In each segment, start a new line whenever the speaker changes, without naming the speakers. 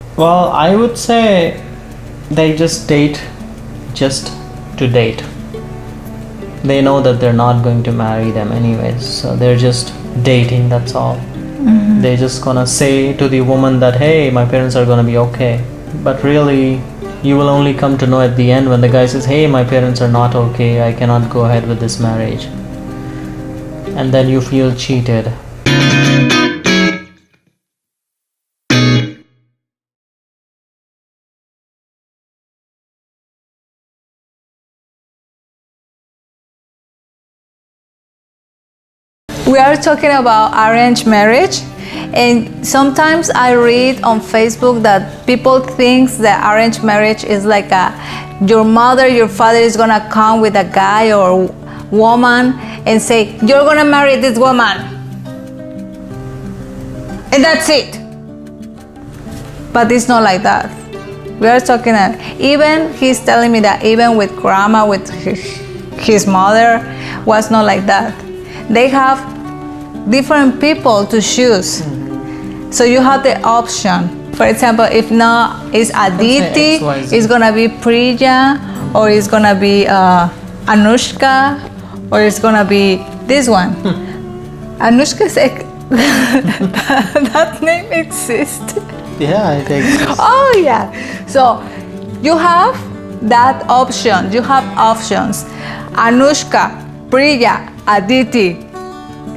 Well, I would say they just date just to date. They know that they're not going to marry them anyways, so they're just dating, that's all. They're just gonna say to the woman that, hey, my parents are gonna be okay. But really, you will only come to know at the end when the guy says, hey, my parents are not okay, I cannot go ahead with this marriage. And then you feel cheated.
We are talking about arranged marriage, and sometimes I read on Facebook that people think that arranged marriage is like your mother, your father is gonna come with a guy or woman and say, you're gonna marry this woman, and that's it. But it's not like that. We are talking, even he's telling me that even with grandma, with his mother, was not like that. They have different people to choose. So you have the option. For example, if not, it's Aditi, it's gonna be Priya, or it's gonna be Anushka, or it's gonna be this one. Anushka, that name exists.
Yeah, it exists.
Oh yeah. So you have that option. You have options. Anushka, Priya, Aditi,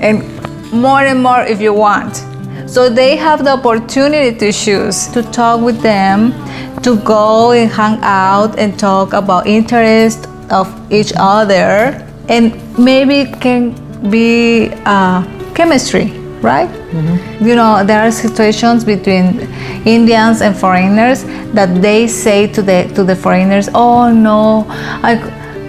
and more if you want. So they have the opportunity to choose, to talk with them, to go and hang out and talk about interest of each other, and maybe it can be chemistry, right? You know, there are situations between Indians and foreigners that they say to the foreigners, oh no,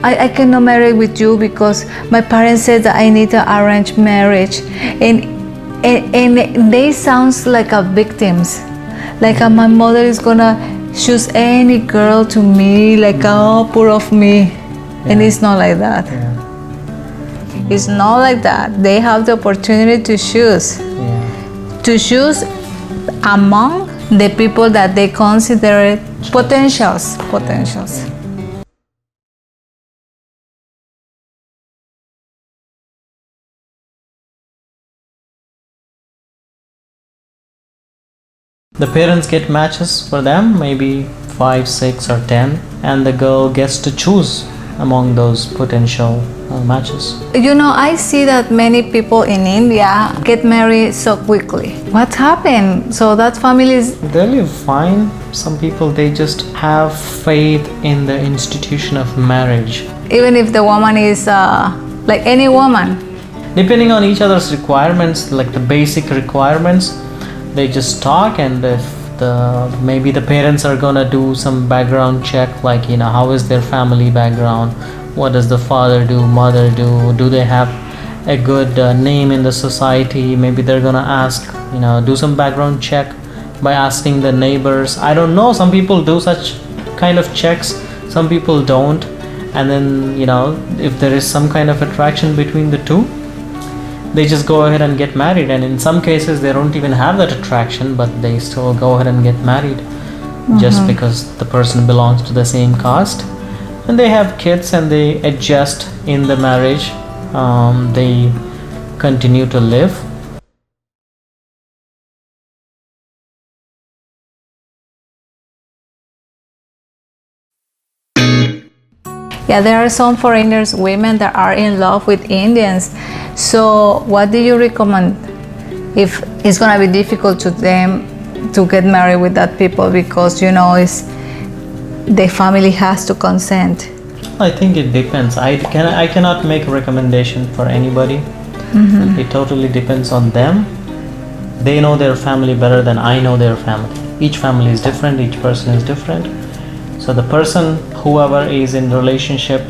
I cannot marry with you because my parents said that I need to arrange marriage, and they sound like victims, like my mother is gonna choose any girl to me, like oh poor of me, and it's not like that. It's not like that. They have the opportunity to choose, to choose among the people that they consider potentials.
The parents get matches for them, maybe 5, 6 or 10, and the girl gets to choose among those potential matches.
You know, I see that many people in India get married so quickly. What happened? So that families...
They live fine. Some people, they just have faith in the institution of marriage.
Even if the woman is like any woman.
Depending on each other's requirements, like the basic requirements, they just talk, and if maybe the parents are gonna do some background check, like, you know, how is their family background, what does the father do, mother do they have a good name in the society. Maybe they're gonna ask, you know, do some background check by asking the neighbors. I don't know, some people do such kind of checks, some people don't. And then, you know, if there is some kind of attraction between the two, they just go ahead and get married. And in some cases they don't even have that attraction, but they still go ahead and get married just because the person belongs to the same caste, and they have kids and they adjust in the marriage. They continue to live.
Yeah, there are some foreigners, women that are in love with Indians. So what do you recommend if it's gonna be difficult to them to get married with that people, because, you know, the family has to consent?
I think it depends. I cannot make a recommendation for anybody. It totally depends on them. They know their family better than I know their family. Each family is different, each person is different. So the person, whoever is in relationship,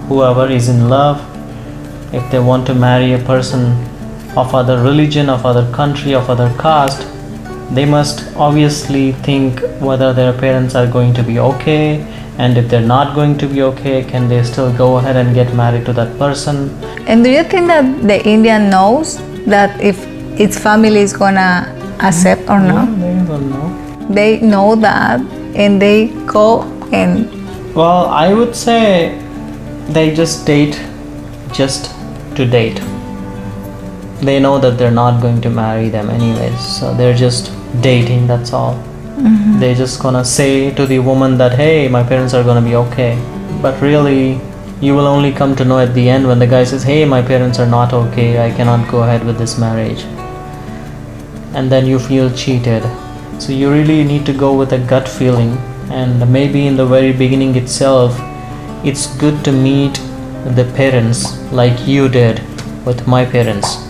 whoever is in love, if they want to marry a person of other religion, of other country, of other caste, they must obviously think whether their parents are going to be okay, and if they're not going to be okay, can they still go ahead and get married to that person.
And do you think that the Indian knows that if its family is gonna accept or not?
Yeah, they will know.
they know that and they go and
Well, I would say they just date just to date. They know that they're not going to marry them anyways, so they're just dating, that's all. They're just gonna say to the woman that, hey, my parents are gonna be okay. But really, you will only come to know at the end when the guy says, hey, my parents are not okay, I cannot go ahead with this marriage. And then you feel cheated. So you really need to go with a gut feeling, and maybe in the very beginning itself, it's good to meet the parents like you did with my parents.